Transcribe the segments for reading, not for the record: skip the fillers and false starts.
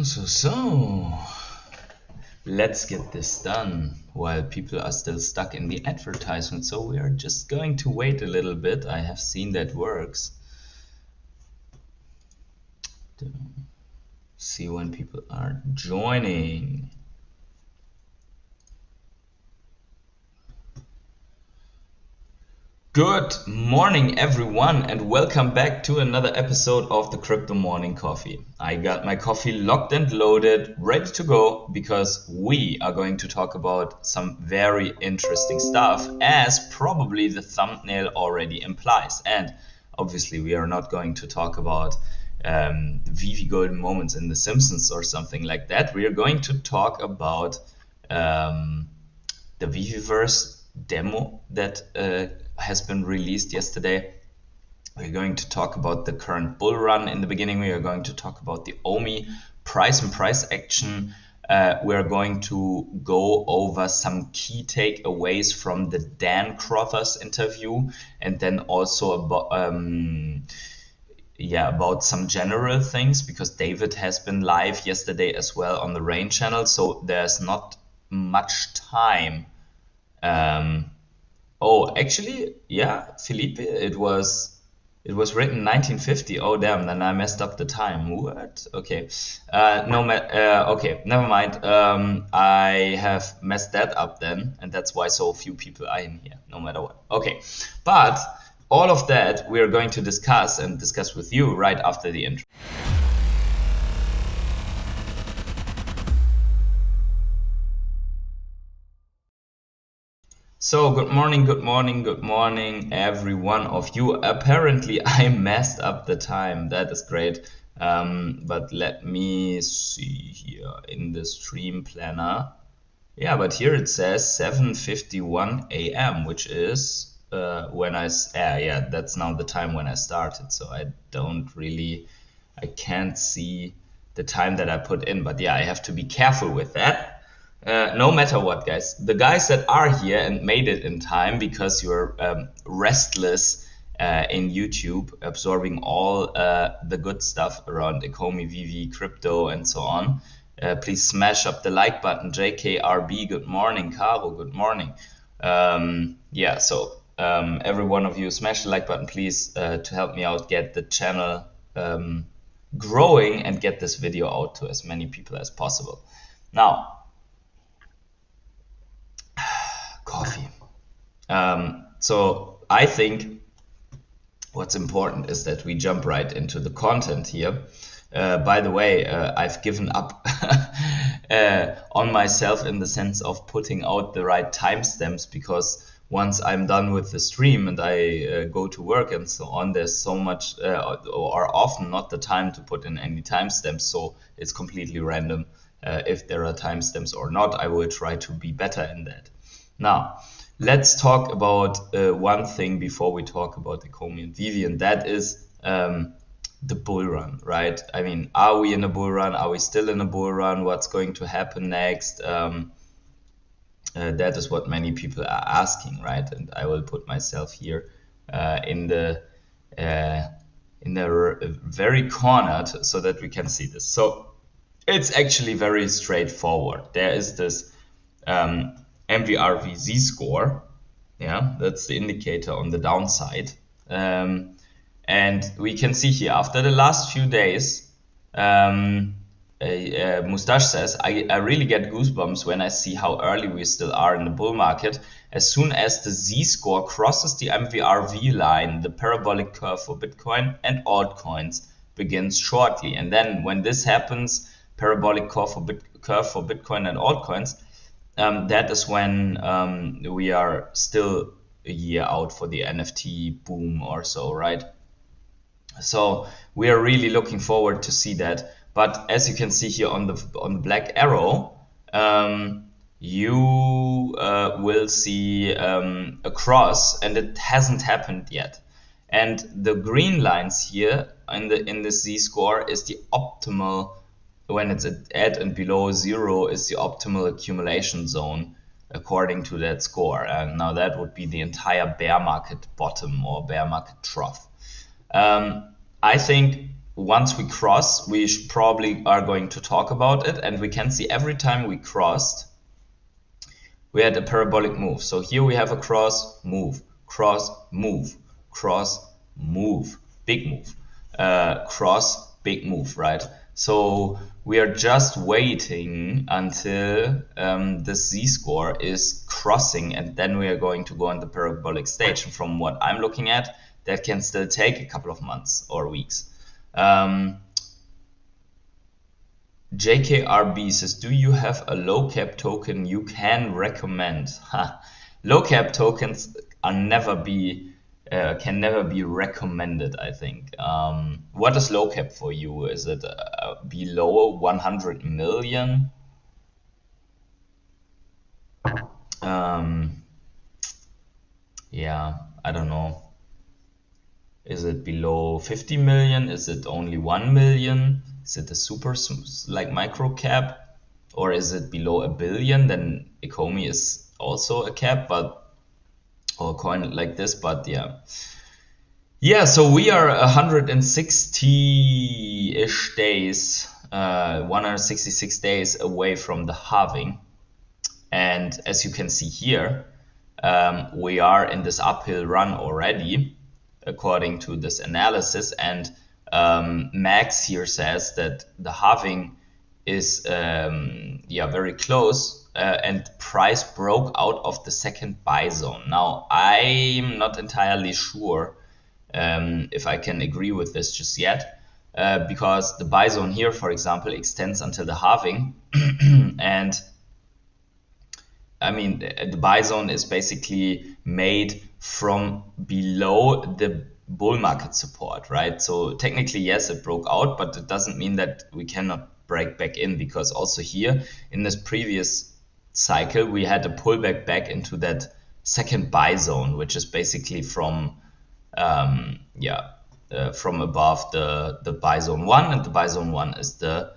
So, let's get this done while people are still stuck in the advertisement. So we are just going to wait a little bit. I have seen that works. See when people are joining. Good morning everyone and welcome back to another episode of the Crypto Morning Coffee. I got my coffee locked and loaded, ready to go, because we are going to talk about some very interesting stuff, as probably the thumbnail already implies. And obviously we are not going to talk about Veve golden moments in the Simpsons or something like that. We are going to talk about the VeVeVerse demo that has been released yesterday. We're going to talk about the current bull run. In the beginning, we are going to talk about the Ecomi price and price action. We're going to go over some key takeaways from the Dan Crothers interview, and then also about some general things, because David has been live yesterday as well on the Vechain channel, so there's not much time. Oh, actually, yeah, Felipe, it was written 1950. Oh, damn, then I messed up the time. What? Okay. Okay, never mind. I have messed that up then, and that's why so few people are in here, no matter what. Okay, but all of that we are going to discuss with you right after the intro. So good morning, every one of you. Apparently I messed up the time. That is great. But let me see here in the stream planner. Yeah, but here it says 7:51 a.m., which is when that's now the time when I started. So I can't see the time that I put in. But yeah, I have to be careful with that. No matter what, guys, the guys that are here and made it in time because you're restless in YouTube, absorbing all the good stuff around Ecomi, Veve, crypto, and so on, please smash up the like button. JKRB, good morning. Caro, good morning. Every one of you, smash the like button, please, to help me out, get the channel growing and get this video out to as many people as possible. Now, coffee. So I think what's important is that we jump right into the content here. By the way, I've given up on myself in the sense of putting out the right timestamps, because once I'm done with the stream and I go to work and so on, there's so much or often not the time to put in any timestamps, so it's completely random if there are timestamps or not. I will try to be better in that. Now, let's talk about one thing before we talk about Ecomi and Veve, and that is the bull run, right? I mean, are we in a bull run? Are we still in a bull run? What's going to happen next? That is what many people are asking, right? And I will put myself here in the very cornered so that we can see this. So it's actually very straightforward. There is this MVRV Z-score, yeah, that's the indicator on the downside, and we can see here after the last few days, Mustache says, I really get goosebumps when I see how early we still are in the bull market. As soon as the Z-score crosses the MVRV line, the parabolic curve for Bitcoin and altcoins begins shortly. And then when this happens, parabolic curve for Bitcoin and altcoins, that is when we are still a year out for the NFT boom or so, right? So we are really looking forward to see that. But as you can see here on the black arrow, you will see a cross, and it hasn't happened yet. And the green lines here in the Z-score is the optimal. When it's at and below 0 is the optimal accumulation zone according to that score. And now that would be the entire bear market bottom or bear market trough. I think once we cross, we probably are going to talk about it, and we can see every time we crossed, we had a parabolic move. So here we have a cross, move, cross, move, cross, move, big move, cross, big move, right? So we are just waiting until the z-score is crossing, and then we are going to go on the parabolic stage. And from what I'm looking at, that can still take a couple of months or weeks. JKRB says, do you have a low cap token you can recommend? Low cap tokens are can never be recommended, I think. What is low cap for you? Is it below 100 million? Yeah, I don't know. Is it below 50 million? Is it only 1 million? Is it a super like micro cap? Or is it below a billion? Then Ecomi is also a cap, but or a coin like this, but yeah. Yeah, so we are 160-ish days, 166 days away from the halving. And as you can see here, we are in this uphill run already, according to this analysis. And Max here says that the halving is very close, and price broke out of the second buy zone. Now, I'm not entirely sure if I can agree with this just yet, because the buy zone here, for example, extends until the halving. And I mean, the buy zone is basically made from below the bull market support, right? So technically, yes, it broke out, but it doesn't mean that we cannot break back in, because also here in this previous cycle, we had a pullback back into that second buy zone, which is basically from above the buy zone 1, and the buy zone 1 is the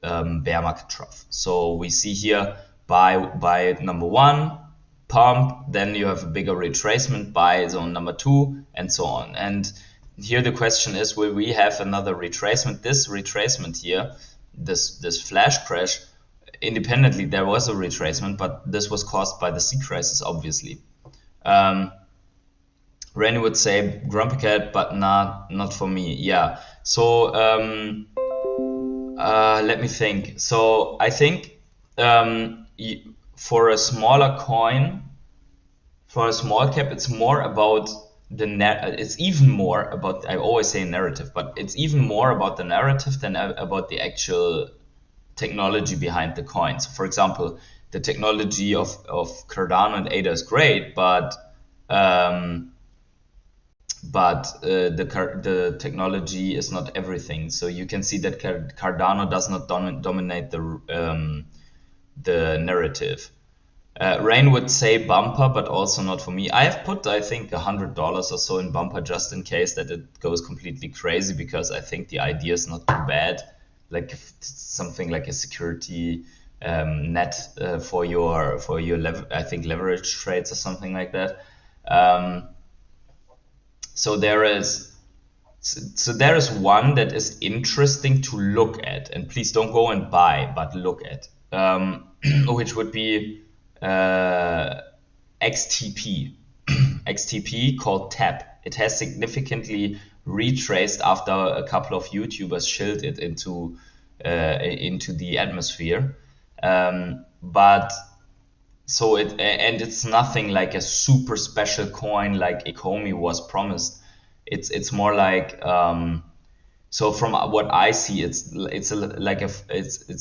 bear market trough. So we see here buy number 1, pump, then you have a bigger retracement, buy zone number 2, and so on. And here the question is, will we have another retracement? This retracement here, this flash crash, independently there was a retracement, but this was caused by the C crisis, obviously. Randy would say grumpy cat, but not for me. Yeah. So let me think. So I think for a smaller coin, for a small cap, it's more about it's even more about, I always say narrative, but it's even more about the narrative than about the actual technology behind the coin. So for example, the technology of Cardano and ADA is great, but the technology is not everything. So you can see that Cardano does not dominate the narrative. Rain would say bumper, but also not for me. I have put, I think, $100 or so in bumper just in case that it goes completely crazy, because I think the idea is not too bad. Like something like a security net for your I think leverage trades or something like that. So there is one that is interesting to look at, and please don't go and buy, but look at, which would be XTP. XTP called TAP. It has significantly retraced after a couple of YouTubers shilled it into the atmosphere. But so it's nothing like a super special coin like Ecomi was promised. It's more like so from what I see, it's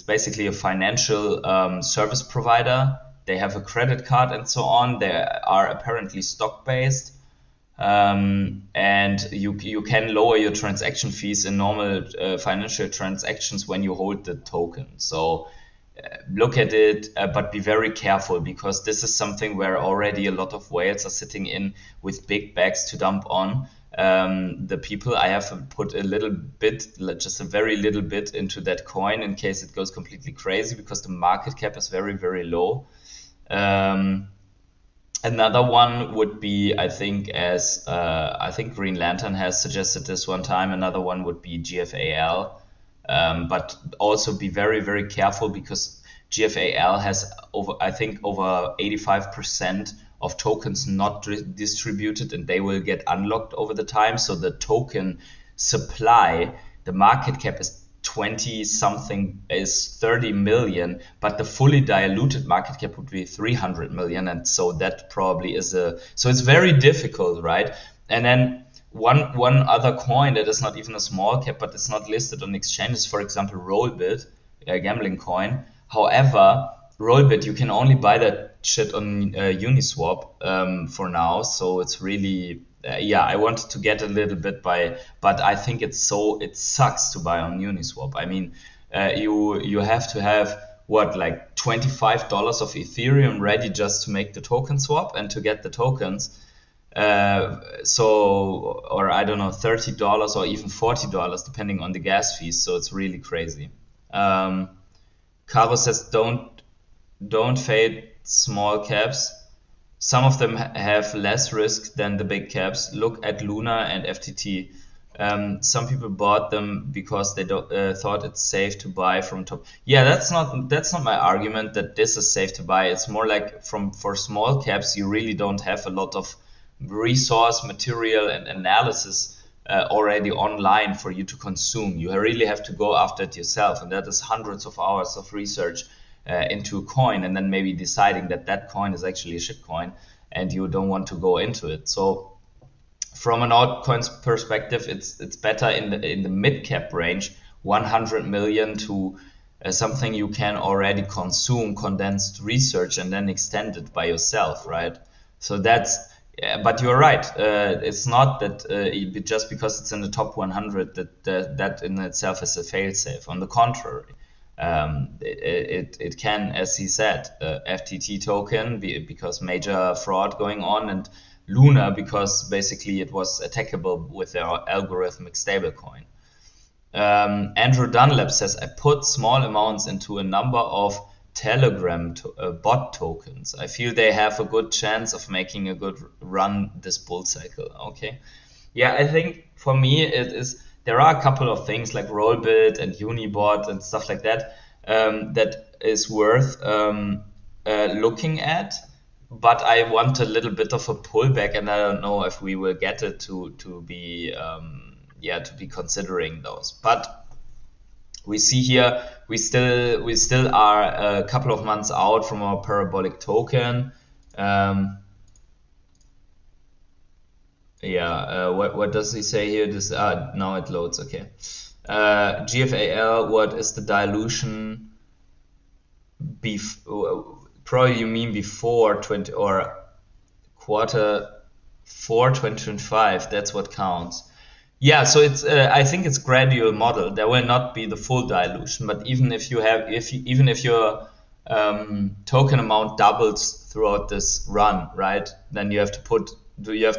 basically a financial service provider. They have a credit card and so on. They are apparently stock based, and you can lower your transaction fees in normal financial transactions when you hold the token. So look at it, but be very careful, because this is something where already a lot of whales are sitting in with big bags to dump on. The people, I have put a little bit, just a very little bit into that coin in case it goes completely crazy, because the market cap is very, very low. Another one would be, I think, as I think Green Lantern has suggested this one time. Another one would be GFAL, but also be very, very careful because GFAL has I think over 85% of tokens not distributed, and they will get unlocked over the time. So the token supply, the market cap is 20 something, is 30 million, but the fully diluted market cap would be 300 million, and so that probably is so it's very difficult, right? And then one other coin that is not even a small cap, but it's not listed on exchanges, for example Rollbit, a gambling coin. However, Rollbit, you can only buy that shit on Uniswap for now, so it's really yeah, I wanted to get a little bit but I think it sucks to buy on Uniswap. I mean, you have to have what, like $25 of Ethereum ready just to make the token swap and to get the tokens. Or I don't know, $30 or even $40 depending on the gas fees. So it's really crazy. Caro says don't fade small caps. Some of them have less risk than the big caps. Look at Luna and FTT. Some people bought them because they thought it's safe to buy from top. Yeah, that's not my argument that this is safe to buy. It's more like for small caps, you really don't have a lot of resource material and analysis already online for you to consume. You really have to go after it yourself, and that is hundreds of hours of research into a coin, and then maybe deciding that coin is actually a shit coin and you don't want to go into it. So from an altcoins perspective, it's better in the mid cap range, 100 million to something you can already consume, condensed research, and then extend it by yourself, right? So that's but you're right. It's not that just because it's in the top 100 that in itself is a failsafe. On the contrary, it can, as he said, FTT token because major fraud going on, and Luna because basically it was attackable with their algorithmic stablecoin. Andrew Dunlap says, I put small amounts into a number of Telegram bot tokens. I feel they have a good chance of making a good run this bull cycle. Okay. Yeah, I think for me there are a couple of things like Rollbit and Unibot and stuff like that that is worth looking at, but I want a little bit of a pullback, and I don't know if we will get it to be considering those. But we see here we still are a couple of months out from our parabolic token. What does he say here? This now it loads. Okay. GFAL, what is the dilution? Probably you mean before 20 or quarter 4 2025. That's what counts. Yeah, so it's I think it's gradual model. There will not be the full dilution, but even if your token amount doubles throughout this run, right? Then you have to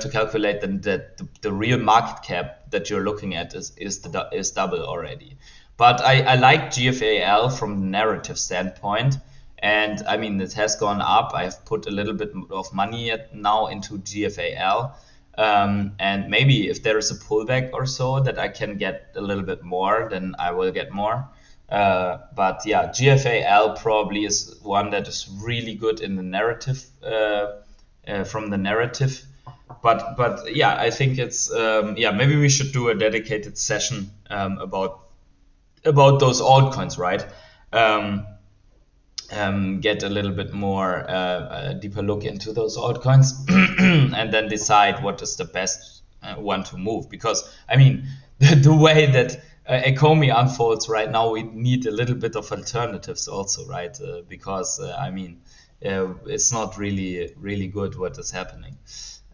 calculate that the real market cap that you're looking at is double already. But I like GFAL from the narrative standpoint, and I mean it has gone up. I've put a little bit of money now into GFAL. And maybe if there is a pullback or so that I can get a little bit more, then I will get more. But yeah, GFAL probably is one that is really good in the narrative, from the narrative. But yeah, I think it's maybe we should do a dedicated session about those altcoins, right? Get a little bit more deeper look into those altcoins and then decide what is the best one to move. Because I mean, the way that Ecomi unfolds right now, we need a little bit of alternatives also, right? Because I mean, it's not really good what is happening.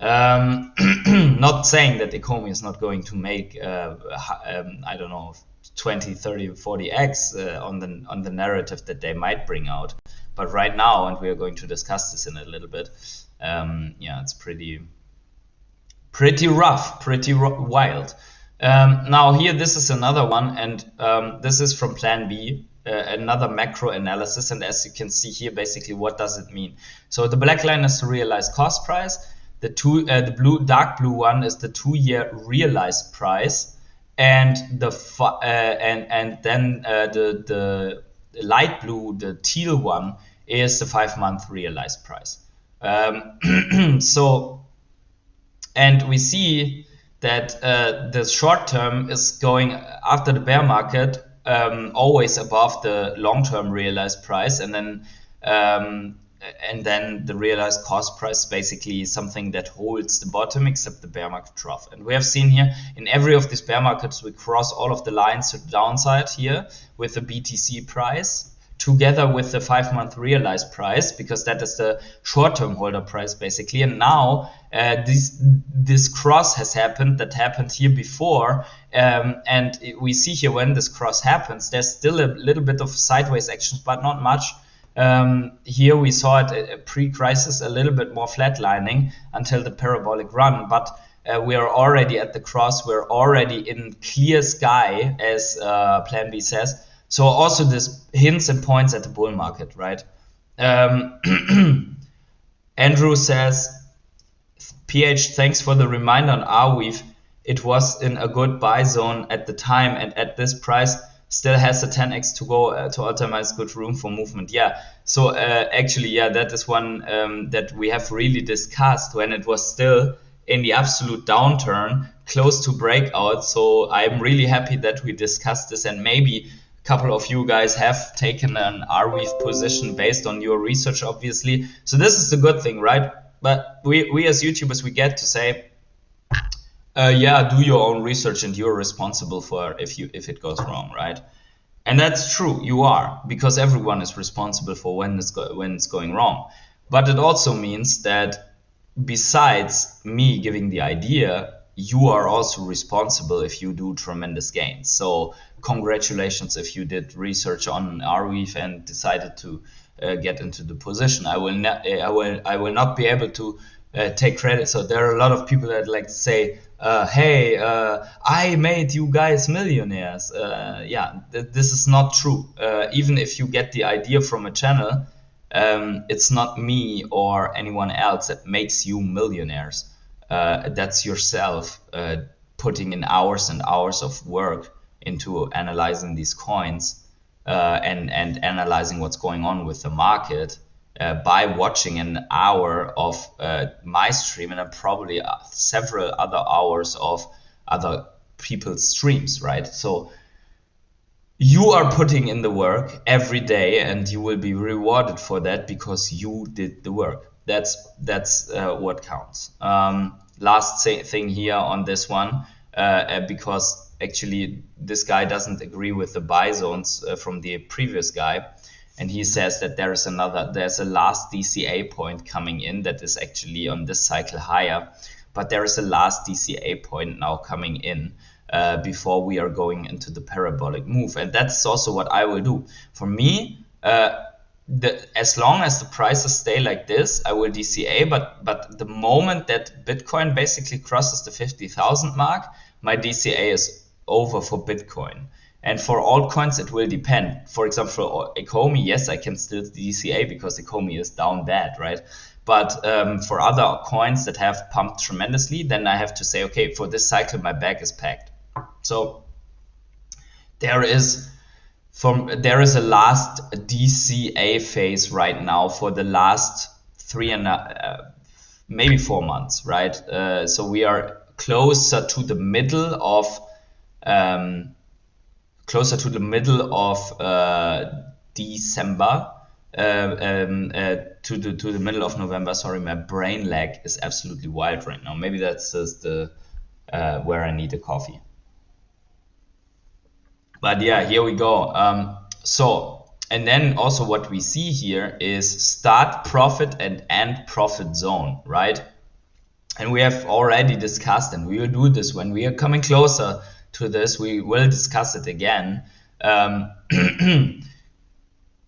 Not saying that Ecomi is not going to make I don't know, 20, 30, 40x on the narrative that they might bring out. But right now, and we are going to discuss this in a little bit, it's pretty rough, pretty wild. Now here, this is another one, and this is from Plan B. another macro analysis, and as you can see here, basically what does it mean? So the black line is the realized cost price. The dark blue one is the 2-year realized price, and the light blue, the teal one, is the 5-month realized price. So, and we see that the short term is going after the bear market always above the long-term realized price, and then the realized cost price basically something that holds the bottom except the bear market trough. And we have seen here in every of these bear markets we cross all of the lines to the downside here with the BTC price together with the 5-month realized price, because that is the short-term holder price basically. And now this cross has happened, that happened here before, and we see here when this cross happens there's still a little bit of sideways action, but not much. Here we saw it pre-crisis a little bit more flatlining until the parabolic run, but we are already at the cross, we're already in clear sky, as Plan B says. So also this hints and points at the bull market, right? Andrew says, PH, thanks for the reminder on Arweave. It was in a good buy zone at the time, and at this price still has a 10x to go to optimize good room for movement. Yeah, so actually, yeah, that is one that we have really discussed when it was still in the absolute downturn, close to breakout. So I'm really happy that we discussed this, and maybe a couple of you guys have taken an Arweave position based on your research, obviously. So this is the good thing, right? But we as YouTubers, we get to say, yeah, do your own research and you're responsible for if it goes wrong, right? And that's true, you are, because everyone is responsible for when it's going wrong. But it also means that besides me giving the idea, you are also responsible if you do tremendous gains. So congratulations if you did research on Arweave and decided to get into the position. I will not be able to take credit. So there are a lot of people that like to say, hey, I made you guys millionaires. Yeah, this is not true. Even if you get the idea from a channel, it's not me or anyone else that makes you millionaires. That's yourself putting in hours and hours of work into analyzing these coins and analyzing what's going on with the market by watching an hour of my stream and probably several other hours of other people's streams, right? So you are putting in the work every day and you will be rewarded for that because you did the work. That's what counts. Last thing here on this one, because actually this guy doesn't agree with the buy zones from the previous guy, and he says that there's a last DCA point coming in that is actually on this cycle higher, but there is a last DCA point now coming in before we are going into the parabolic move. And that's also what I will do. For me, as long as the prices stay like this, I will DCA, but the moment that Bitcoin basically crosses the 50,000 mark, my DCA is over for Bitcoin. And for altcoins, it will depend. For example, for Ecomi, yes, I can still DCA because Ecomi is down bad, right? But for other coins that have pumped tremendously, then I have to say, okay, for this cycle, my bag is packed. So there is a last DCA phase right now for the last maybe 4 months, right? So we are closer to the middle of December, to the middle of November. Sorry, my brain lag is absolutely wild right now. Maybe that's just where I need a coffee. But yeah, here we go. So, and then also what we see here is start profit and end profit zone, right? And we have already discussed, and we will do this when we are coming closer to this. We will discuss it again.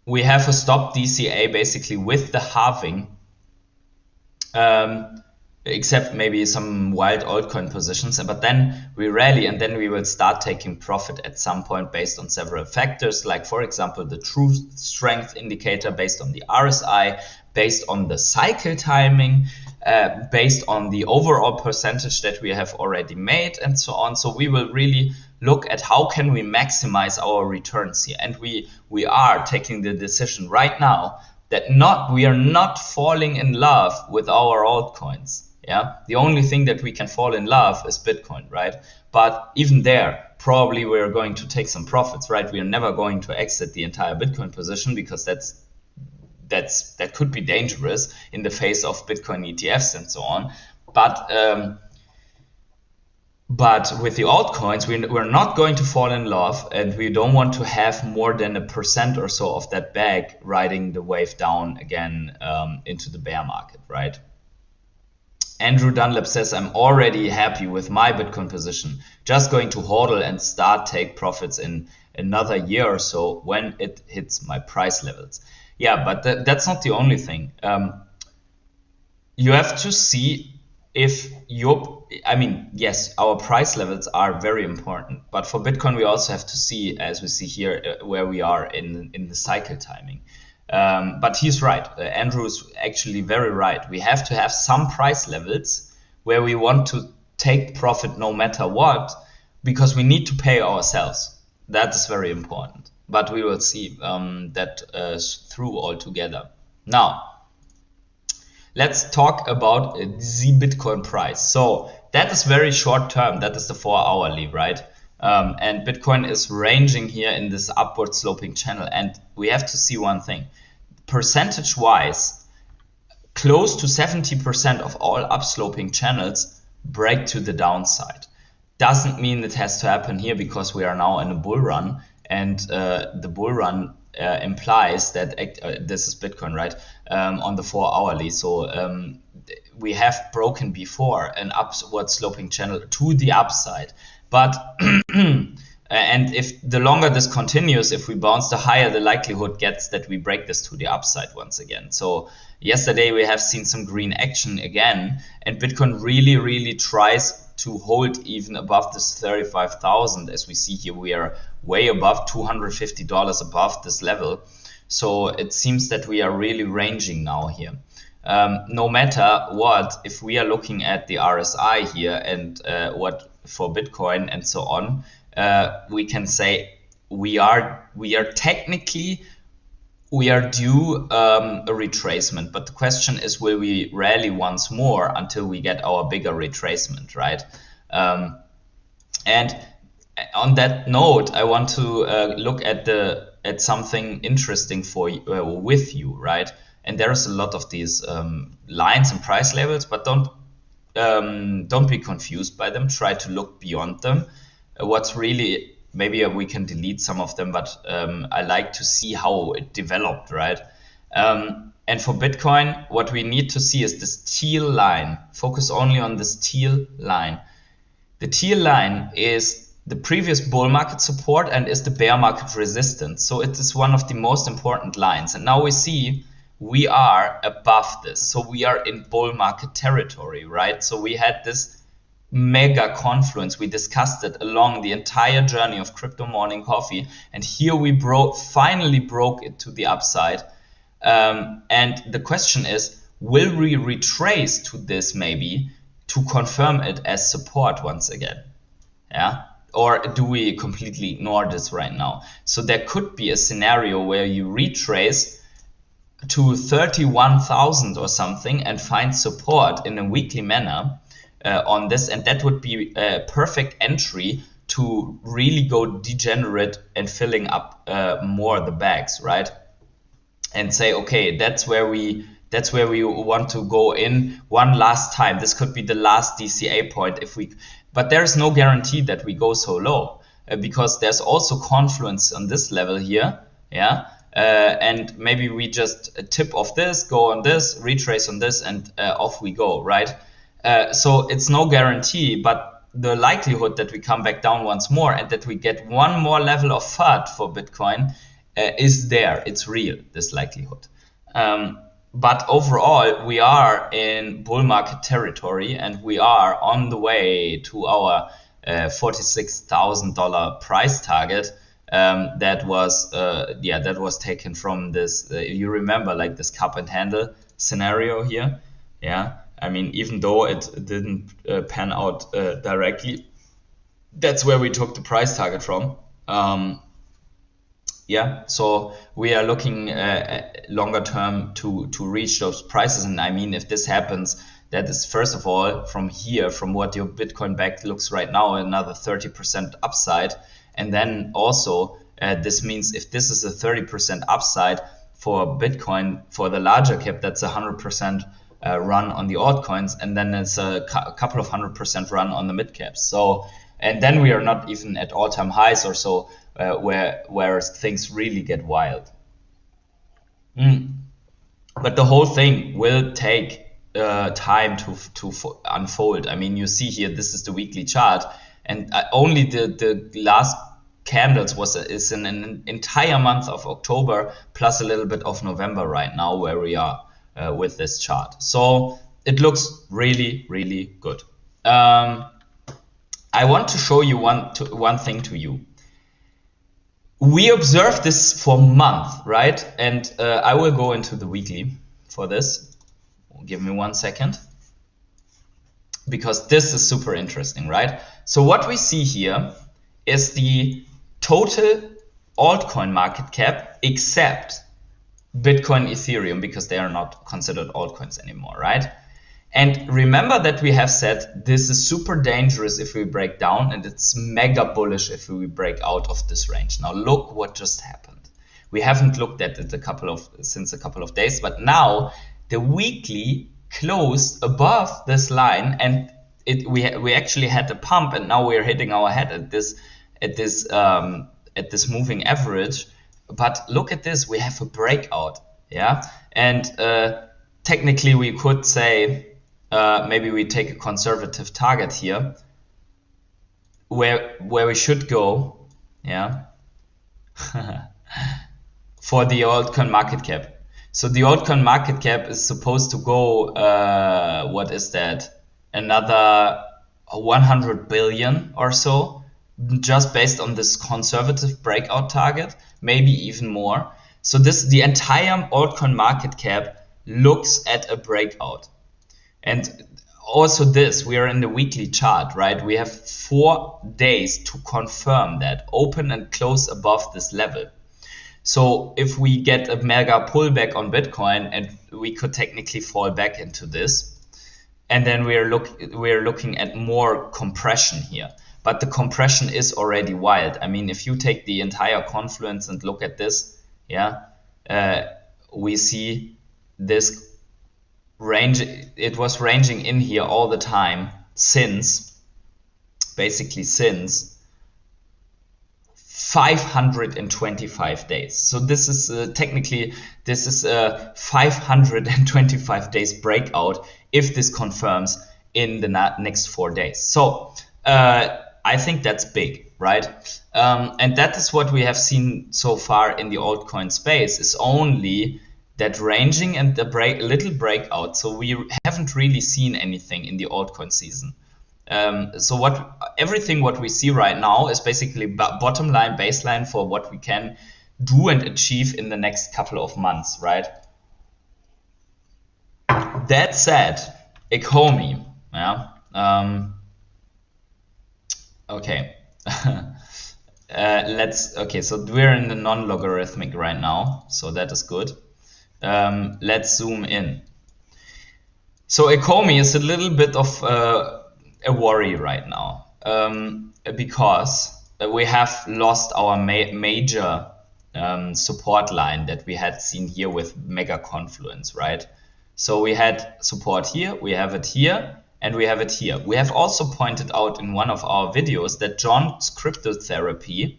We have a stop DCA basically with the halving except maybe some wild altcoin positions, but then we rally and then we will start taking profit at some point based on several factors, like for example the true strength indicator, based on the RSI, based on the cycle timing, based on the overall percentage that we have already made, and so on. So we will really look at how can we maximize our returns here, and we are taking the decision right now that we are not falling in love with our altcoins. Yeah, the only thing that we can fall in love is Bitcoin, right? But even there, probably we're going to take some profits, right? We are never going to exit the entire Bitcoin position, because that could be dangerous in the face of Bitcoin ETFs and so on. But with the altcoins, we're not going to fall in love, and we don't want to have more than 1% or so of that bag riding the wave down again into the bear market, right? Andrew Dunlap says, I'm already happy with my Bitcoin position. Just going to hodl and start take profits in another year or so when it hits my price levels. Yeah, but that's not the only thing. You have to see if yes, our price levels are very important, but for Bitcoin we also have to see, as we see here, where we are in the cycle timing. But he's right. Andrew is actually very right. We have to have some price levels where we want to take profit no matter what, because we need to pay ourselves. That is very important. But we will see that through altogether. Now, let's talk about the Bitcoin price. So that is very short term. That is the 4-hourly, right? And Bitcoin is ranging here in this upward sloping channel. And we have to see one thing. Percentage wise, close to 70% of all upsloping channels break to the downside. Doesn't mean it has to happen here, because we are now in a bull run, and the bull run implies that this is Bitcoin, right? On the 4-hourly. So we have broken before an upward sloping channel to the upside, but and if the longer this continues, if we bounce, the higher the likelihood gets that we break this to the upside once again. So yesterday we have seen some green action again, and Bitcoin really tries to hold even above this 35,000. As we see here, we are way above $250 above this level. So it seems that we are really ranging now here. No matter what, if we are looking at the RSI here and what for Bitcoin and so on, we can say we are technically due a retracement, but the question is, will we rally once more until we get our bigger retracement, right? And on that note, I want to look at something interesting for with you, right? And there's a lot of these lines and price labels, but don't be confused by them. Try to look beyond them. What's really, maybe we can delete some of them, but I like to see how it developed, right? And for Bitcoin, what we need to see is this teal line. Focus only on this teal line. The teal line is the previous bull market support and is the bear market resistance. So it is one of the most important lines. And now we see we are above this. So we are in bull market territory, right? So we had this mega confluence. We discussed it along the entire journey of Crypto Morning Coffee. And here we finally broke it to the upside. And the question is, will we retrace to this maybe to confirm it as support once again? Yeah. Or do we completely ignore this right now? So there could be a scenario where you retrace to 31,000 or something and find support in a weekly manner on this, and that would be a perfect entry to really go degenerate and filling up more the bags, right? And say, okay, that's where we want to go in one last time. This could be the last DCA point but there's no guarantee that we go so low because there's also confluence on this level here, yeah. And maybe we just tip off this, go on this, retrace on this, and off we go, right? So it's no guarantee, but the likelihood that we come back down once more and that we get one more level of FUD for Bitcoin is there. It's real, this likelihood. but overall, we are in bull market territory, and we are on the way to our $46,000 price target. That was taken from this. You remember, like, this cup and handle scenario here, yeah. I mean, even though it didn't pan out directly, that's where we took the price target from. Yeah, so we are looking longer term to reach those prices. And I mean, if this happens, that is, first of all, from here, from what your Bitcoin back looks right now, another 30% upside. And then also, this means if this is a 30% upside for Bitcoin, for the larger cap, that's 100% run on the altcoins, and then it's a couple of 100% run on the mid caps. So, and then we are not even at all-time highs or so, where things really get wild. But the whole thing will take time to unfold. I mean, you see here, this is the weekly chart, and only the last candles is in an entire month of October plus a little bit of November right now, where we are with this chart. So it looks really, really good. I want to show you one thing to you. We observed this for a month, right? And I will go into the weekly for this. Give me 1 second, because this is super interesting, right? So what we see here is the total altcoin market cap except Bitcoin, Ethereum, because they are not considered altcoins anymore, right? And remember that we have said this is super dangerous if we break down, and it's mega bullish if we break out of this range. Now look what just happened. We haven't looked at it since a couple of days, but now the weekly closed above this line, and we actually had a pump, and now we're hitting our head at this moving average. But look at this, we have a breakout, yeah? And technically we could say, maybe we take a conservative target here, where we should go, yeah, for the altcoin market cap. So the altcoin market cap is supposed to go, what is that? Another 100 billion or so, just based on this conservative breakout target, maybe even more. So the entire altcoin market cap looks at a breakout. And also we are in the weekly chart, right? We have 4 days to confirm that, open and close above this level. So if we get a mega pullback on Bitcoin, and we could technically fall back into this, and then we're looking at more compression here. But the compression is already wild. I mean, if you take the entire confluence and look at this, yeah, we see this range. It was ranging in here all the time basically since 525 days. So this is technically, this is a 525 days breakout if this confirms in the next 4 days. So I think that's big, right? And that is what we have seen so far in the altcoin space, is only that ranging and the little breakout. So we haven't really seen anything in the altcoin season. So everything what we see right now is basically bottom line, baseline for what we can do and achieve in the next couple of months, right? That said, Ecomi, yeah. Okay. Okay, so we're in the non-logarithmic right now, so that is good. Let's zoom in. So Ecomi is a little bit of a worry right now, because we have lost our major support line that we had seen here with mega confluence, right? So we had support here, we have it here, and we have it here. We have also pointed out in one of our videos that John's Cryptotherapy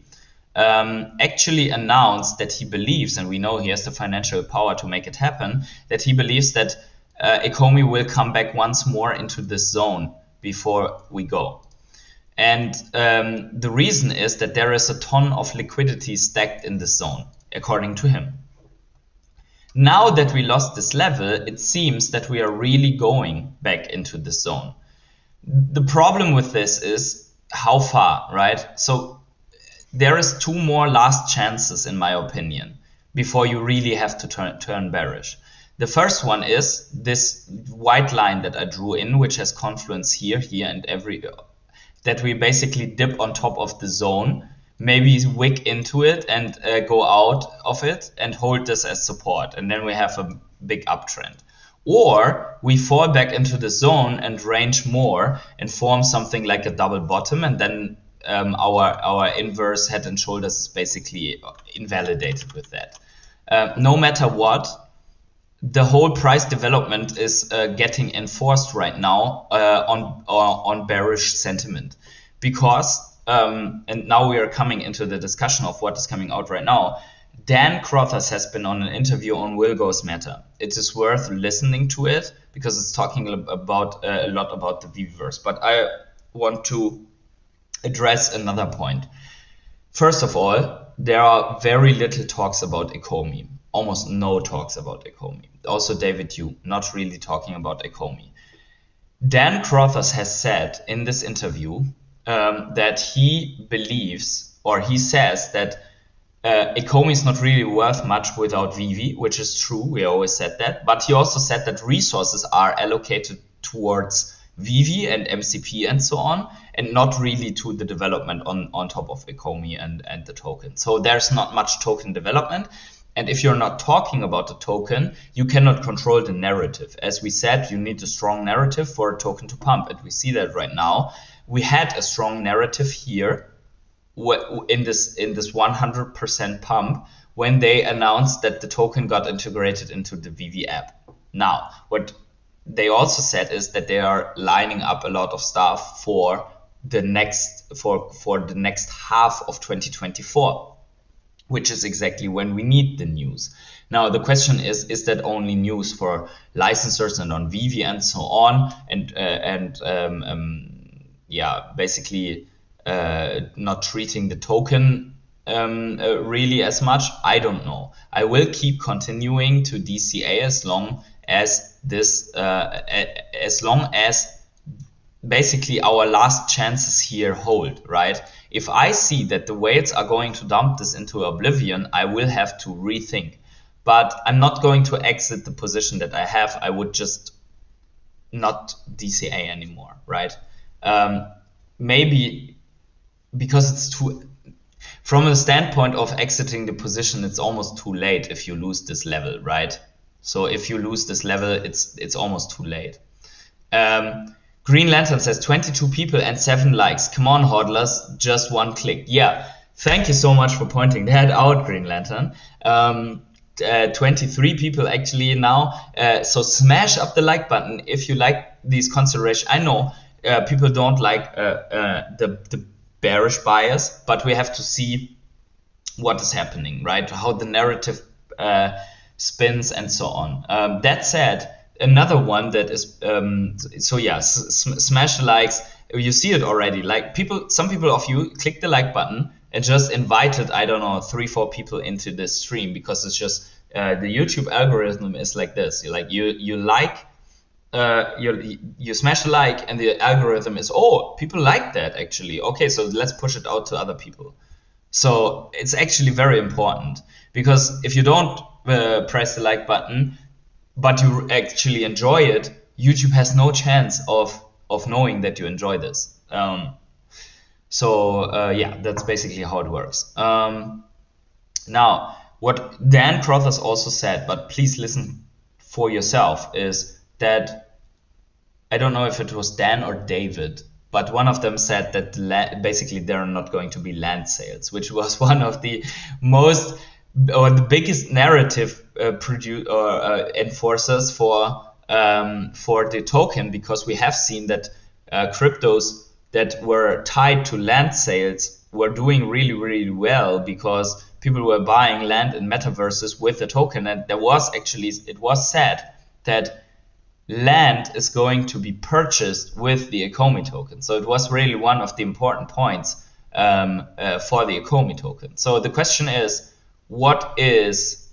actually announced that he believes, and we know he has the financial power to make it happen, that he believes that Ecomi will come back once more into this zone before we go. And the reason is that there is a ton of liquidity stacked in this zone, according to him. Now that we lost this level, it seems that we are really going back into this zone. The problem with this is how far, right? So there is 2 more last chances, in my opinion, before you really have to turn bearish. The first one is this white line that I drew in, which has confluence here, and that we basically dip on top of the zone, maybe wick into it and go out of it and hold this as support. And then we have a big uptrend. Or we fall back into the zone and range more and form something like a double bottom, and then our inverse head and shoulders is basically invalidated with that. No matter what, the whole price development is getting enforced right now on bearish sentiment, because and now we are coming into the discussion of what is coming out right now. Dan Crothers has been on an interview on Will Goes Matter. It is worth listening to it because it's talking about a lot about the VeVeVerse. But I want to address another point. First of all, there are very little talks about Ecomi. Almost no talks about Ecomi. Also David Yu, not really talking about Ecomi. Dan Crothers has said in this interview that he believes, or he says that Ecomi is not really worth much without Veve, which is true. We always said that. But he also said that resources are allocated towards Veve and MCP and so on, and not really to the development on top of Ecomi and the token. So there's not much token development. And if you're not talking about the token, you cannot control the narrative. As we said, you need a strong narrative for a token to pump. And we see that right now. We had a strong narrative here in this 100% pump when they announced that the token got integrated into the Veve app. Now, what they also said is that they are lining up a lot of stuff for the next half of 2024. Which is exactly when we need the news. Now the question is that only news for licensors and on Veve and so on, basically not treating the token really as much? I don't know. I will keep continuing to DCA as long as this, as long as basically our last chances here hold, right? If I see that the whales are going to dump this into oblivion, I will have to rethink. But I'm not going to exit the position that I have. I would just not DCA anymore, right? Maybe because it's too... From the standpoint of exiting the position, it's almost too late if you lose this level, right? So if you lose this level, it's almost too late. Green Lantern says 22 people and 7 likes. Come on, hodlers, just 1 click. Yeah, thank you so much for pointing that out, Green Lantern. 23 people actually now. So smash up the like button if you like these considerations. I know people don't like the bearish bias, but we have to see what is happening, right? How the narrative spins and so on. That said, another one that is smash the likes. You see it already. Like some people of you click the like button and just invited, I don't know, 3-4 people into this stream, because it's just the YouTube algorithm is like this. You smash the like and the algorithm is, oh, people like that actually. Okay, so let's push it out to other people. So it's actually very important, because if you don't press the like button but you actually enjoy it, YouTube has no chance of knowing that you enjoy this. Yeah, that's basically how it works. Now, what Dan Crothers also said, but please listen for yourself, is that, I don't know if it was Dan or David, but one of them said that basically there are not going to be land sales, which was one of the most, or the biggest narrative enforcers for the token, because we have seen that cryptos that were tied to land sales were doing really, really well, because people were buying land in metaverses with the token, and it was said that land is going to be purchased with the Ecomi token. So it was really one of the important points for the Ecomi token. So the question is, what is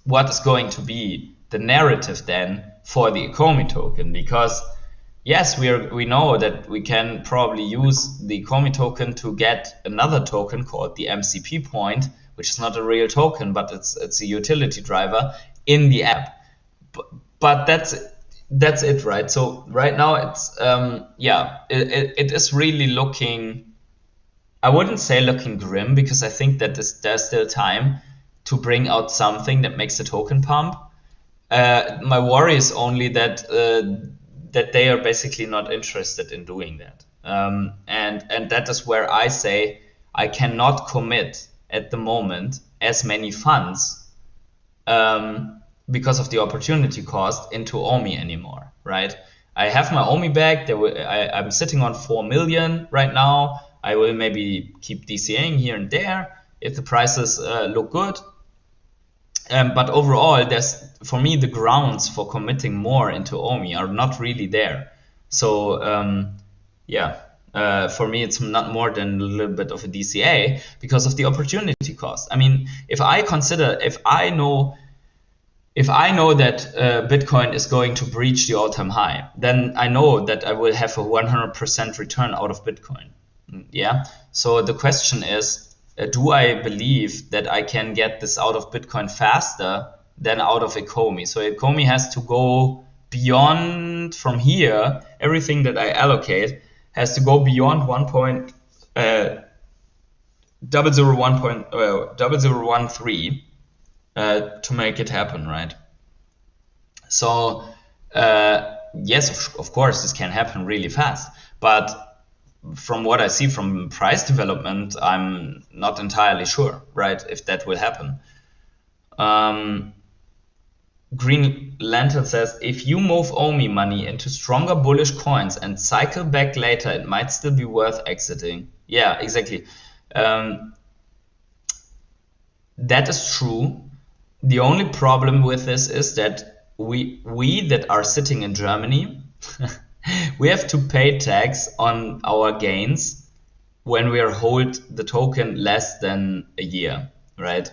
what is going to be the narrative then for the Ecomi token, because yes, we know that we can probably use the Ecomi token to get another token called the MCP point, which is not a real token, but it's a utility driver in the app. But that's it, right? So right now it's it is really looking, I wouldn't say looking grim, because I think that there's still time to bring out something that makes the token pump. My worry is only that that they are basically not interested in doing that, and that is where I say I cannot commit at the moment as many funds because of the opportunity cost into OMI anymore, right? I have my OMI back. I'm sitting on 4 million right now. I will maybe keep DCAing here and there if the prices look good. But overall, for me, the grounds for committing more into OMI are not really there. So for me, it's not more than a little bit of a DCA because of the opportunity cost. I mean, if I know that Bitcoin is going to breach the all-time high, then I know that I will have a 100% return out of Bitcoin. Yeah. So the question is, do I believe that I can get this out of Bitcoin faster than out of Ecomi? So Ecomi has to go beyond from here. Everything that I allocate has to go beyond 0013 to make it happen, right? So yes, of course, this can happen really fast, but from what I see from price development, I'm not entirely sure, right, if that will happen. Green Lantern says, if you move OMI money into stronger bullish coins and cycle back later, it might still be worth exiting. Yeah, exactly. That is true. The only problem with this is that we that are sitting in Germany, we have to pay tax on our gains when we hold the token less than a year, right?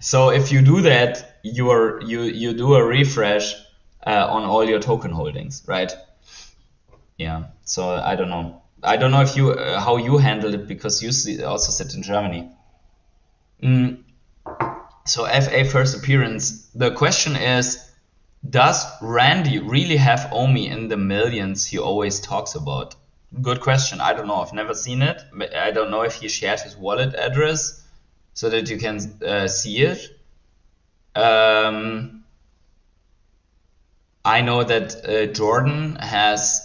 So if you do that, you do a refresh on all your token holdings, right? Yeah. So I don't know. I don't know if you how you handle it, because you also sit in Germany. So FA first appearance. The question is, does Randy really have OMI in the millions he always talks about? Good question. I don't know. I've never seen it. I don't know if he shared his wallet address so that you can see it. I know that Jordan has,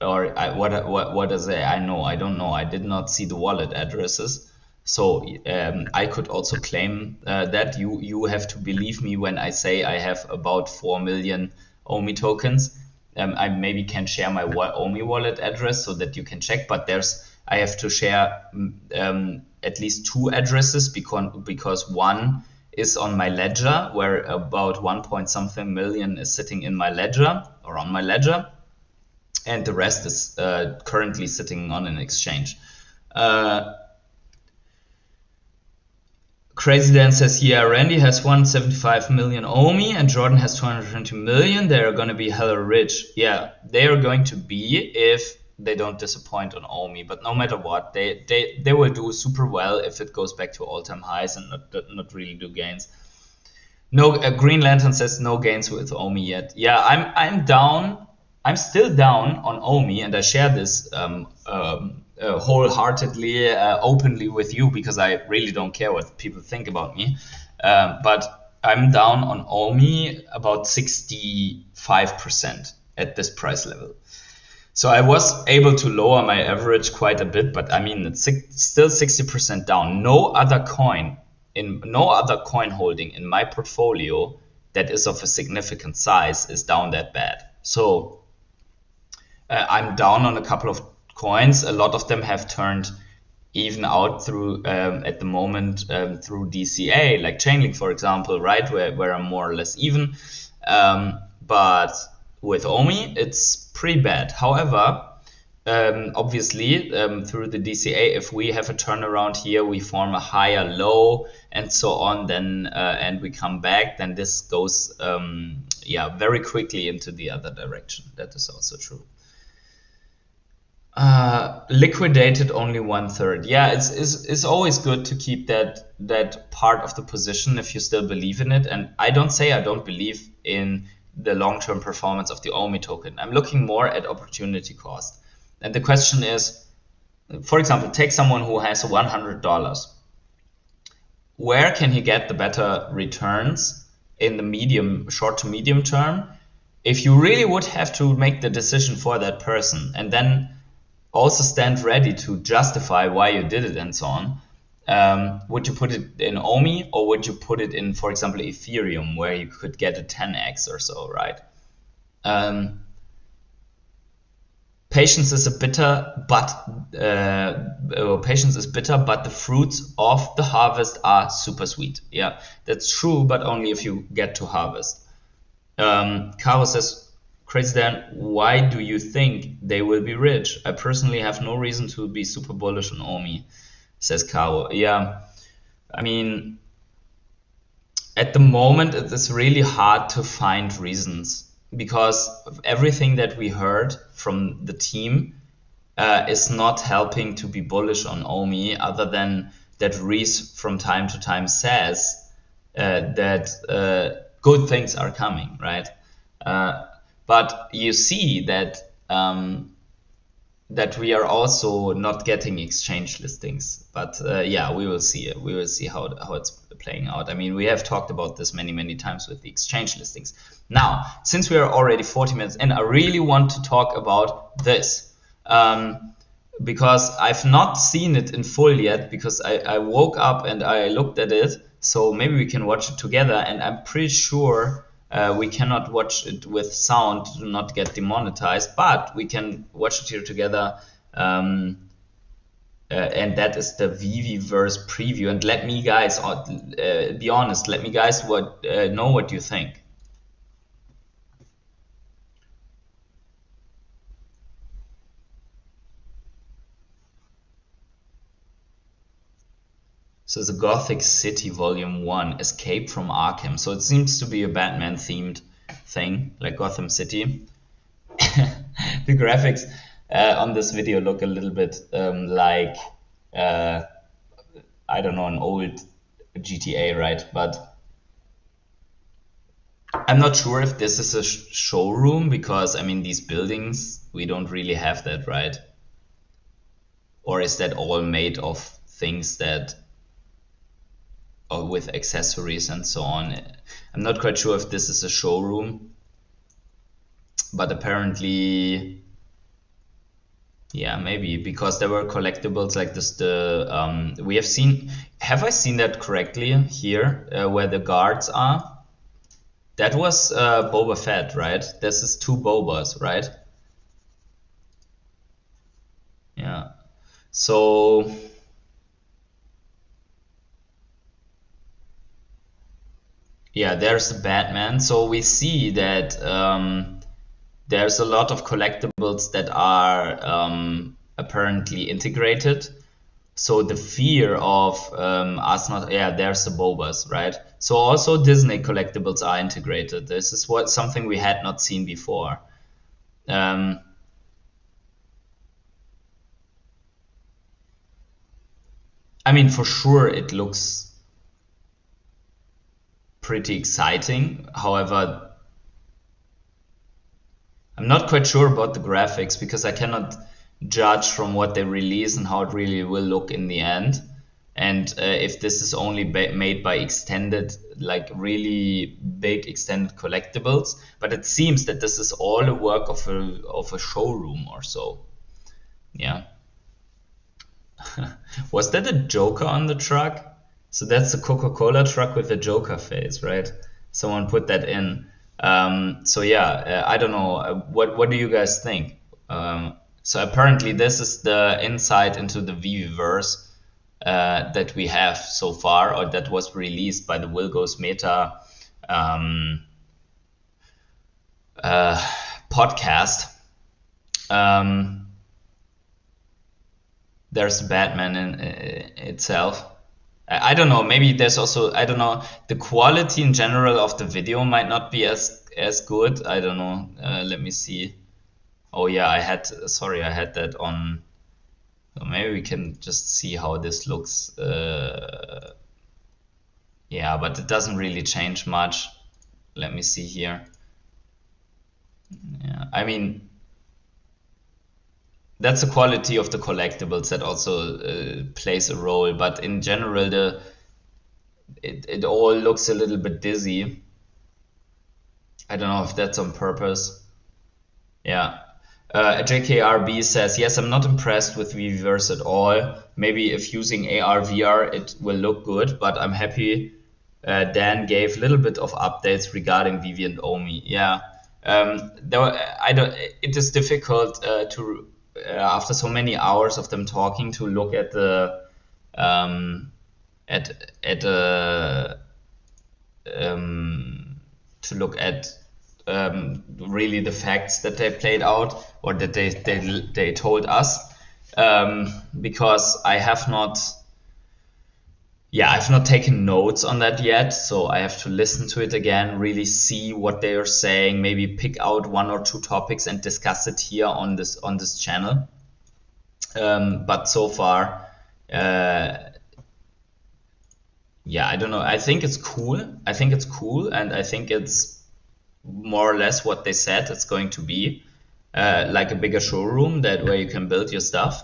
what is it? I don't know. I did not see the wallet addresses. So I could also claim that you have to believe me when I say I have about 4 million OMI tokens. I maybe can share my OMI wallet address so that you can check, but I have to share at least 2 addresses because one is on my ledger, where about 1 point something million is sitting in my ledger or on my ledger, and the rest is currently sitting on an exchange. Crazy Dan says, yeah, Randy has 175 million OMI and Jordan has 220 million. They are going to be hella rich. Yeah, they are going to be if they don't disappoint on OMI. But no matter what, they will do super well if it goes back to all-time highs and not really do gains. No, Green Lantern says no gains with OMI yet. Yeah, I'm down. I'm still down on OMI, and I share this wholeheartedly, openly with you, because I really don't care what people think about me. But I'm down on OMI about 65% at this price level. So I was able to lower my average quite a bit, but I mean, it's still 60% down. No other coin holding in my portfolio that is of a significant size is down that bad. So I'm down on a couple of coins. A lot of them have turned even out through at the moment through DCA, like Chainlink, for example, right, where I'm more or less even. But with OMI, it's pretty bad. However, obviously, through the DCA, if we have a turnaround here, we form a higher low and so on, then and we come back, then this goes very quickly into the other direction. That is also true. Liquidated only 1/3. Yeah, it's always good to keep that part of the position if you still believe in it. And I don't say I don't believe in the long-term performance of the OMI token. I'm looking more at opportunity cost. And the question is, for example, take someone who has $100. Where can he get the better returns in the short to medium term? If you really would have to make the decision for that person and then also stand ready to justify why you did it and so on, would you put it in OMI or would you put it in, for example, Ethereum, where you could get a 10x or so, right? Patience is bitter, but the fruits of the harvest are super sweet. Yeah, that's true, but only if you get to harvest. Caro says, Crazy Dan, why do you think they will be rich? I personally have no reason to be super bullish on OMI, says Caro. Yeah, I mean, at the moment, it is really hard to find reasons, because everything that we heard from the team is not helping to be bullish on OMI, other than that Reese from time to time says that good things are coming, right? But you see that that we are also not getting exchange listings. But yeah, we will see it. We will see how it's playing out. I mean, we have talked about this many times with the exchange listings. Now, since we are already 40 minutes in, I really want to talk about this. Because I've not seen it in full yet, because I woke up and I looked at it. So maybe we can watch it together, and I'm pretty sure we cannot watch it with sound to not get demonetized, but we can watch it here together. And that is the VeVeVerse preview. And let me guys be honest. Let me guys know what you think. So the Gothic City Volume 1, Escape from Arkham. So it seems to be a Batman themed thing, like Gotham City. The graphics on this video look a little bit like, I don't know, an old GTA, right? But I'm not sure if this is a showroom, because, I mean, these buildings, we don't really have that, right? Or is that all made of things that, or with accessories and so on? I'm not quite sure if this is a showroom, but apparently, yeah, maybe, because there were collectibles like this. We have seen. Have I seen that correctly here, where the guards are? That was Boba Fett, right? This is 2 Bobas, right? Yeah. So. Yeah, there's the Batman. So we see that there's a lot of collectibles that are apparently integrated. So the fear of us not, yeah, there's the Bobas, right? So also Disney collectibles are integrated. This is something we had not seen before. I mean, for sure it looks pretty exciting. However, I'm not quite sure about the graphics, because I cannot judge from what they release and how it really will look in the end. And if this is only made by extended, like really big extended collectibles, but it seems that this is all a work of a showroom or so. Yeah. Was that a Joker on the truck? So that's the Coca-Cola truck with the Joker face, right? Someone put that in. So yeah, I don't know. What do you guys think? So apparently this is the insight into the VeVeVerse that we have so far, or that was released by the Wilgos Meta podcast. there's Batman in itself. I don't know, maybe there's also, I don't know, the quality in general of the video might not be as good. I don't know. Let me see. Oh yeah, I had that on. So maybe we can just see how this looks. Yeah, but it doesn't really change much. Let me see here. Yeah, I mean, that's the quality of the collectibles that also plays a role, but in general it all looks a little bit dizzy. I don't know if that's on purpose. Yeah. JKRB says, yes, I'm not impressed with VeVeVerse at all. Maybe if using AR VR it will look good, but I'm happy Dan gave a little bit of updates regarding Veve and Omi. Yeah. It is difficult to after so many hours of them talking to look at the really the facts that they played out or that they told us, because I've not taken notes on that yet, so I have to listen to it again, really see what they are saying, maybe pick out one or two topics and discuss it here on this channel. But so far, yeah, I don't know. I think it's cool. And I think it's more or less what they said it's going to be, like a bigger showroom where you can build your stuff.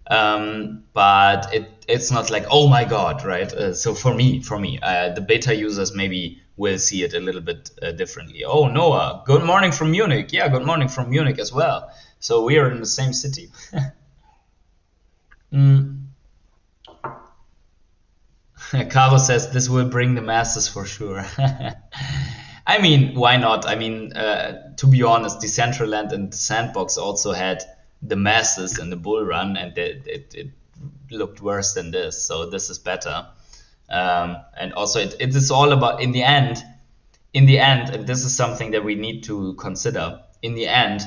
But it's not like, oh my god, right? So for me, the beta users maybe will see it a little bit differently. Oh, Noah, good morning from Munich. Yeah, good morning from Munich as well. So we are in the same city. Carlos says this will bring the masses for sure. I mean, why not? I mean, to be honest, Decentraland and Sandbox also had the masses in the bull run, and it looked worse than this. So this is better. And also, it is all about, in the end, and this is something that we need to consider. In the end,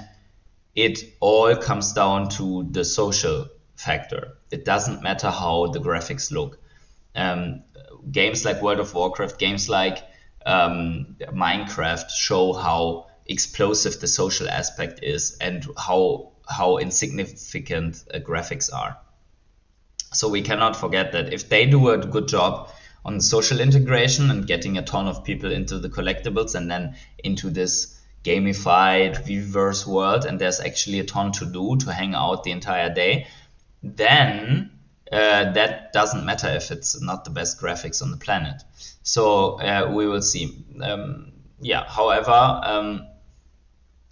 it all comes down to the social factor. It doesn't matter how the graphics look. Games like World of Warcraft, games like Minecraft show how explosive the social aspect is and how insignificant graphics are. So we cannot forget that if they do a good job on the social integration and getting a ton of people into the collectibles and then into this gamified VeVeVerse world, and there's actually a ton to do to hang out the entire day, then that doesn't matter if it's not the best graphics on the planet. So we will see. Yeah, however,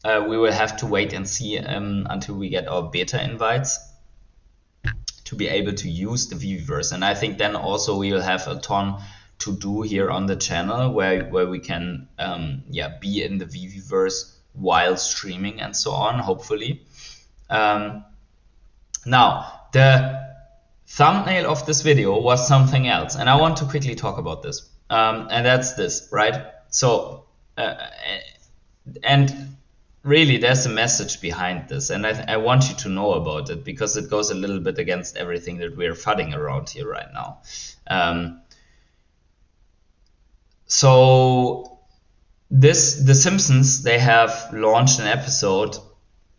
we will have to wait and see until we get our beta invites to be able to use the VeVeVerse. And I think then also we will have a ton to do here on the channel where we can be in the VeVeVerse while streaming and so on, hopefully. Now, the thumbnail of this video was something else, and I want to quickly talk about this. And that's this, right? So, and really there's a message behind this, and I want you to know about it because it goes a little bit against everything that we're fudding around here right now. So the Simpsons, they have launched an episode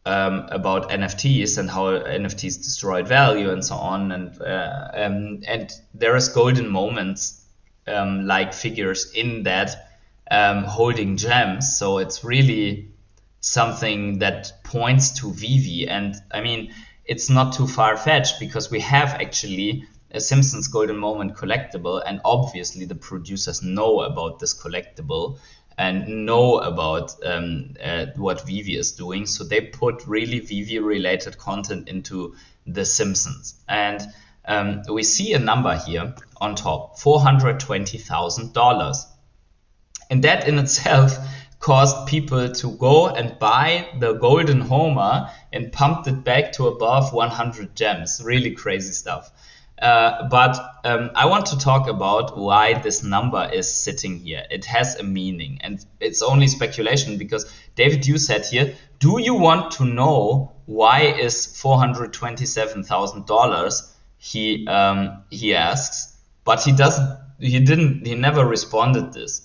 about NFTs and how NFTs destroyed value and so on, and there is golden moments like figures in that holding gems. So it's really something that points to Veve, and I mean it's not too far-fetched because we have actually a Simpsons golden moment collectible, and obviously the producers know about this collectible and know about what Veve is doing, so they put really Veve related content into the Simpsons. And we see a number here on top, $420,000, and that in itself caused people to go and buy the golden Homer and pumped it back to above 100 gems. Really crazy stuff. But I want to talk about why this number is sitting here. It has a meaning, and it's only speculation because David, you said here, do you want to know why is $427,000 he asks, but he never responded this.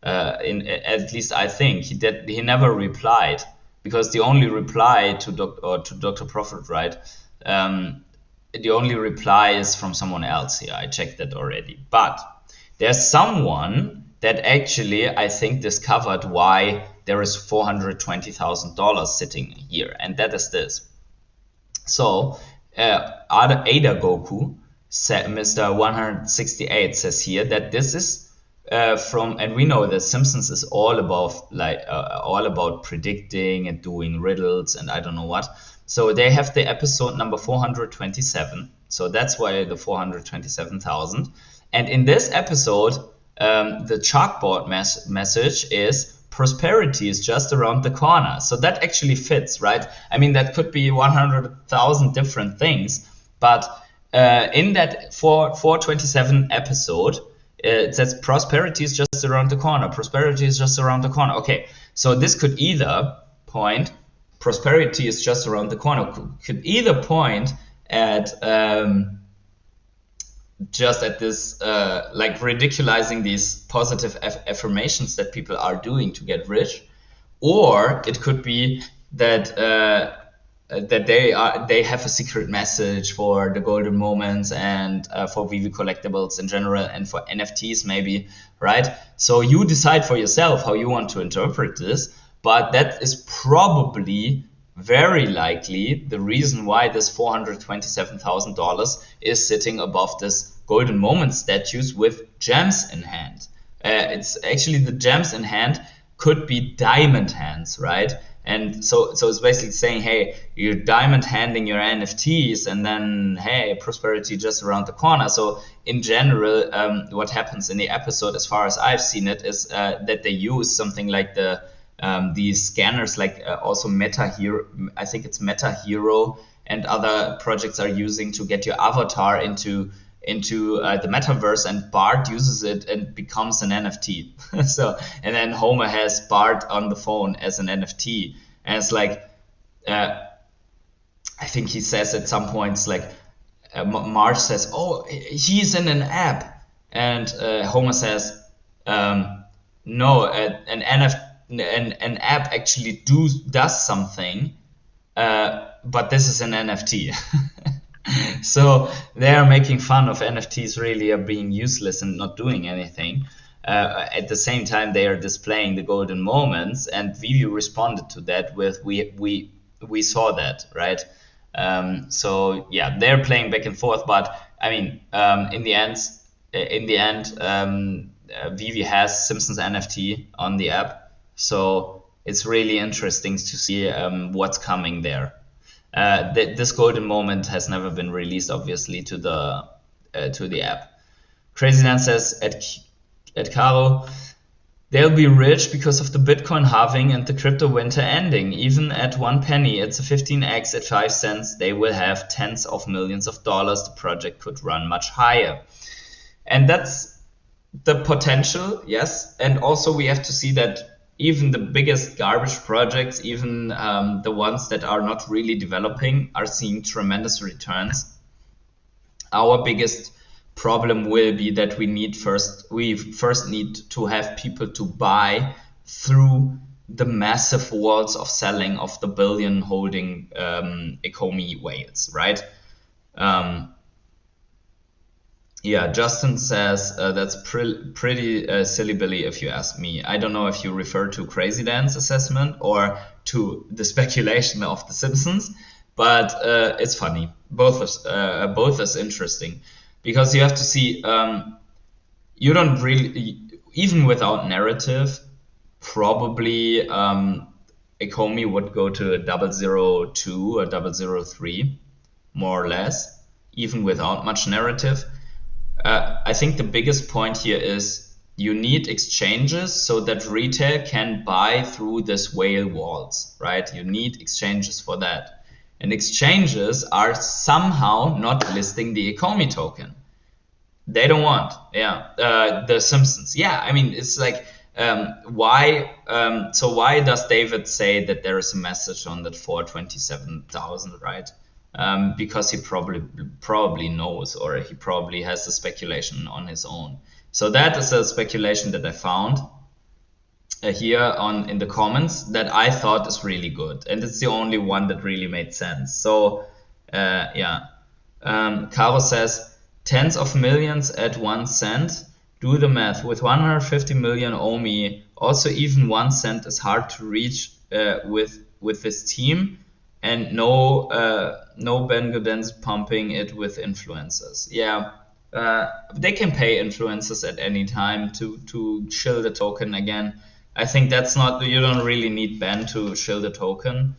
At least I think he never replied, because the only reply to Dr. Profit, right? The only reply is from someone else here. I checked that already. But there's someone that actually, I think, discovered why there is $420,000 sitting here, and that is this. So, Ada Goku, Mr. 168, says here that this is and we know that Simpsons is all about predicting and doing riddles and I don't know what. So they have the episode number 427. So that's why the 427,000. And in this episode, the chalkboard message is prosperity is just around the corner. So that actually fits, right? I mean, that could be 100,000 different things, but in that 427 episode, it says prosperity is just around the corner. Prosperity is just around the corner. Okay, so this could either point, prosperity is just around the corner, could either point at just at this like ridiculizing these positive affirmations that people are doing to get rich, or it could be that that they have a secret message for the golden moments and for Veve collectibles in general and for NFTs maybe, right? So you decide for yourself how you want to interpret this, but that is probably very likely the reason why this $427,000 is sitting above this golden moment statues with gems in hand. It's actually the gems in hand could be diamond hands, right? And so it's basically saying, hey, you're diamond handing your NFTs, and then, hey, prosperity just around the corner. So in general, what happens in the episode, as far as I've seen it, is that they use something like these scanners, like also Meta Hero. I think it's Meta Hero, and other projects are using to get your avatar into the metaverse, and Bart uses it and becomes an NFT. So, and then Homer has Bart on the phone as an NFT, and it's like, I think he says at some points, like, Marge says, oh, he's in an app, and Homer says, no, an app actually does something, but this is an NFT. So they are making fun of NFTs really being useless and not doing anything. At the same time, they are displaying the golden moments, and Veve responded to that with we saw that, right? So yeah, they're playing back and forth, but I mean, in the end, Veve has Simpsons NFT on the app, so it's really interesting to see what's coming there. This golden moment has never been released, obviously, to the app. Crazy Dan says at Caro, they'll be rich because of the Bitcoin halving and the crypto winter ending. Even at 1 penny, it's a 15x at 5 cents. They will have tens of millions of dollars. The project could run much higher. And that's the potential, yes. And also we have to see that even the biggest garbage projects, even the ones that are not really developing, are seeing tremendous returns. Our biggest problem will be that we first need to have people to buy through the massive walls of selling of the billion holding Ecomi whales, right? Yeah, Justin says that's pretty silly Billy, if you ask me. I don't know if you refer to Crazy Dan's assessment or to the speculation of The Simpsons, but it's funny. Both is interesting, because you have to see, you don't really, even without narrative, probably Ecomi would go to a 002 or 003, more or less, even without much narrative. I think the biggest point here is you need exchanges so that retail can buy through this whale walls, right? You need exchanges for that. And exchanges are somehow not listing the Ecomi token. They don't want, the Simpsons. Yeah, I mean, it's like, why does David say that there is a message on that 427,000, right? because he probably knows, or he probably has the speculation on his own. So that is a speculation that I found here in the comments that I thought is really good, and it's the only one that really made sense. So yeah, Caro says tens of millions at 1 cent. Do the math. With 150 million OMI, also even 1 cent is hard to reach with this team, and no Ben Godens pumping it with influencers. Yeah, they can pay influencers at any time to shill the token again. I think that's not, you don't really need Ben to shill the token.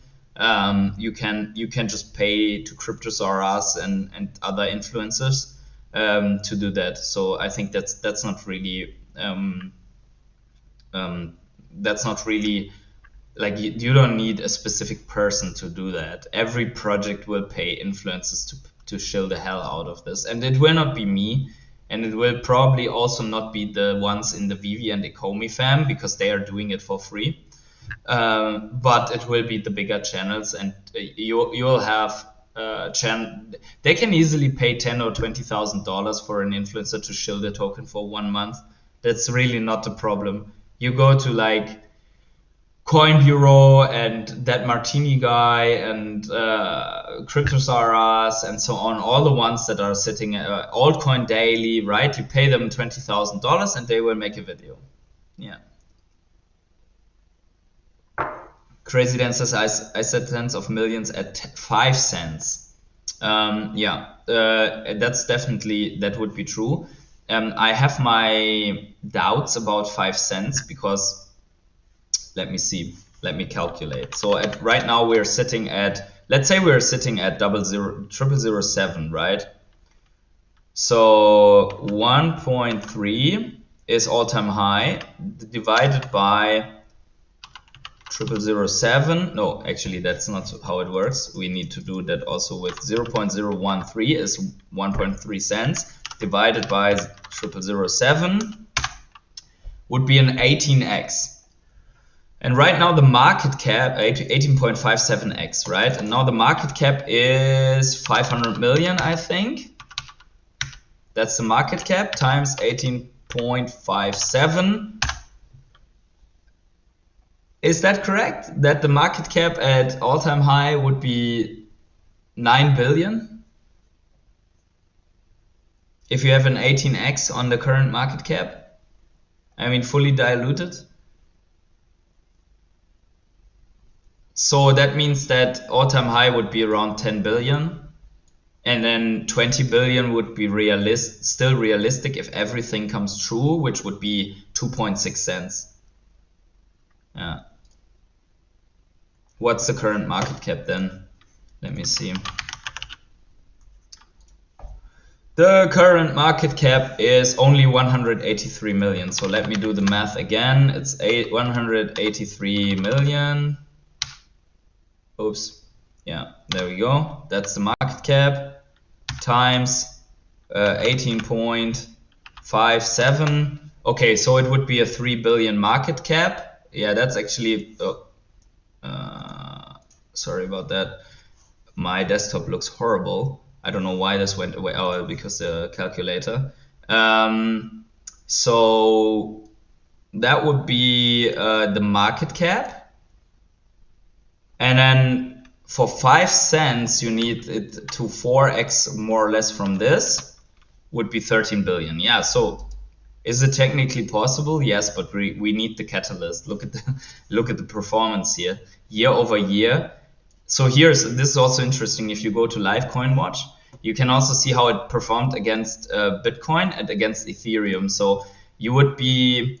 You can just pay to Cryptosaurus and other influencers to do that. So I think that's not really like you don't need a specific person to do that. Every project will pay influencers to shill the hell out of this, and it will not be me. And it will probably also not be the ones in the Veve and Ecomi fam, because they are doing it for free. But it will be the bigger channels, and you'll have they can easily pay $10,000 or $20,000 for an influencer to shill the token for 1 month. That's really not the problem. You go to like Coin Bureau and that Martini guy and Cryptosaurus and so on, all the ones that are sitting at Altcoin Daily, right? You pay them $20,000 and they will make a video. Yeah. Crazy Dan says I said tens of millions at 5 cents. Yeah, that's definitely, that would be true. I have my doubts about 5 cents because, let me see, let me calculate. So right now we're sitting at, let's say we're sitting at 0.007, right? So 1.3 is all-time high divided by 0.007. No, actually that's not how it works. We need to do that also with 0.013 is 1.3 cents divided by 0.007 would be an 18x. And right now the market cap, 18.57x, right? And now the market cap is 500 million, I think. That's the market cap times 18.57. Is that correct? That the market cap at all-time high would be 9 billion? If you have an 18x on the current market cap? I mean, fully diluted? So that means that all-time high would be around 10 billion, and then 20 billion would be still realistic if everything comes true, which would be 2.6 cents. Yeah. What's the current market cap then? Let me see. The current market cap is only 183 million. So let me do the math again. It's 183 million. Oops, yeah, there we go. That's the market cap times 18.57. Okay, so it would be a 3 billion market cap. Yeah, that's actually, sorry about that. My desktop looks horrible. I don't know why this went away. Oh, because the calculator. So that would be the market cap. And then for 5 cents, you need it to 4x more or less from this, would be 13 billion. Yeah, so is it technically possible? Yes, but we need the catalyst. Look at the performance here, year over year. So this is also interesting. If you go to Litecoin Watch, you can also see how it performed against Bitcoin and against Ethereum. So you would be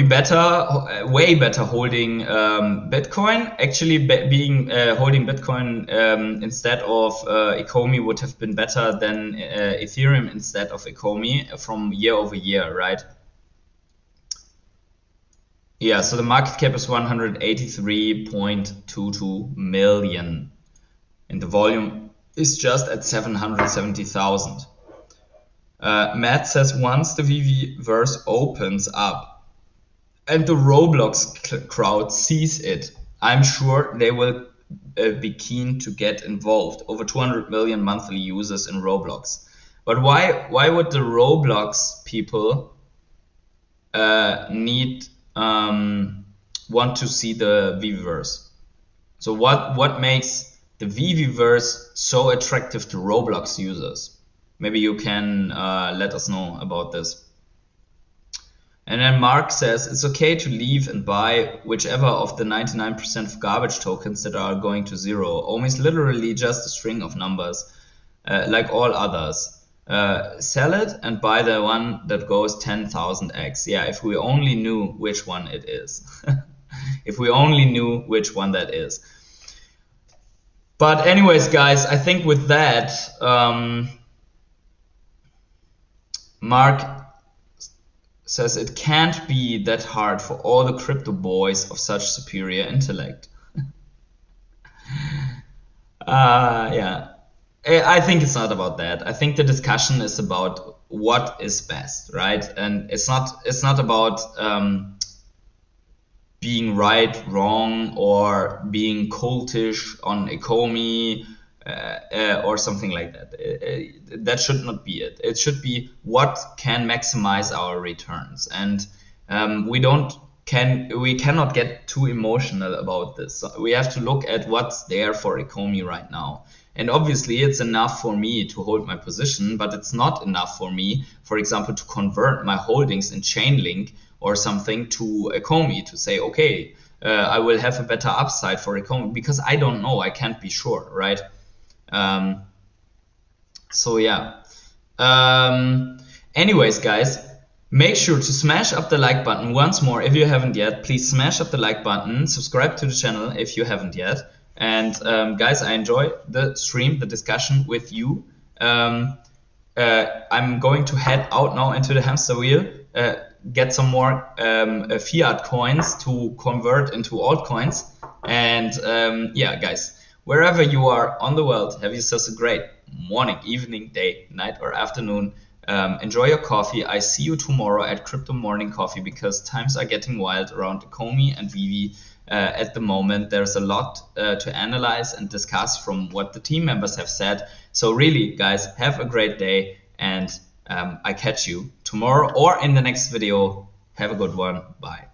better, way better holding Bitcoin. Actually, holding Bitcoin instead of Ecomi would have been better than Ethereum instead of Ecomi from year over year, right? Yeah, so the market cap is 183.22 million, and the volume is just at 770,000. Matt says once the VeVeVerse opens up and the Roblox crowd sees it, I'm sure they will be keen to get involved. Over 200 million monthly users in Roblox. But why would the Roblox people want to see the VeVeVerse? So what makes the VeVeVerse so attractive to Roblox users? Maybe you can let us know about this. And then Mark says, it's okay to leave and buy whichever of the 99% of garbage tokens that are going to zero. Almost literally just a string of numbers, like all others. Sell it and buy the one that goes 10,000x. Yeah, if we only knew which one it is. If we only knew which one that is. But anyways, guys, I think with that, Mark says it can't be that hard for all the crypto boys of such superior intellect. Yeah, I think it's not about that. I think the discussion is about what is best, right? And it's not about being right, wrong, or being cultish on Ecomi or something like that. That should not be it. It should be what can maximize our returns, and we cannot get too emotional about this. So we have to look at what's there for Ecomi right now. And obviously it's enough for me to hold my position, but it's not enough for me, for example, to convert my holdings in Chainlink or something to Ecomi to say, okay, I will have a better upside for Ecomi, because I don't know, I can't be sure, right? So yeah. Anyways, guys, make sure to smash up the like button once more if you haven't yet. Please smash up the like button, subscribe to the channel if you haven't yet. And guys, I enjoy the stream, the discussion with you. I'm going to head out now into the hamster wheel, get some more fiat coins to convert into altcoins. And yeah, guys, wherever you are on the world, have yourselves a great morning, evening, day, night, or afternoon. Enjoy your coffee. I see you tomorrow at Crypto Morning Coffee, because times are getting wild around Ecomi and Veve. At the moment, there's a lot to analyze and discuss from what the team members have said. So really, guys, have a great day, and I catch you tomorrow or in the next video. Have a good one. Bye.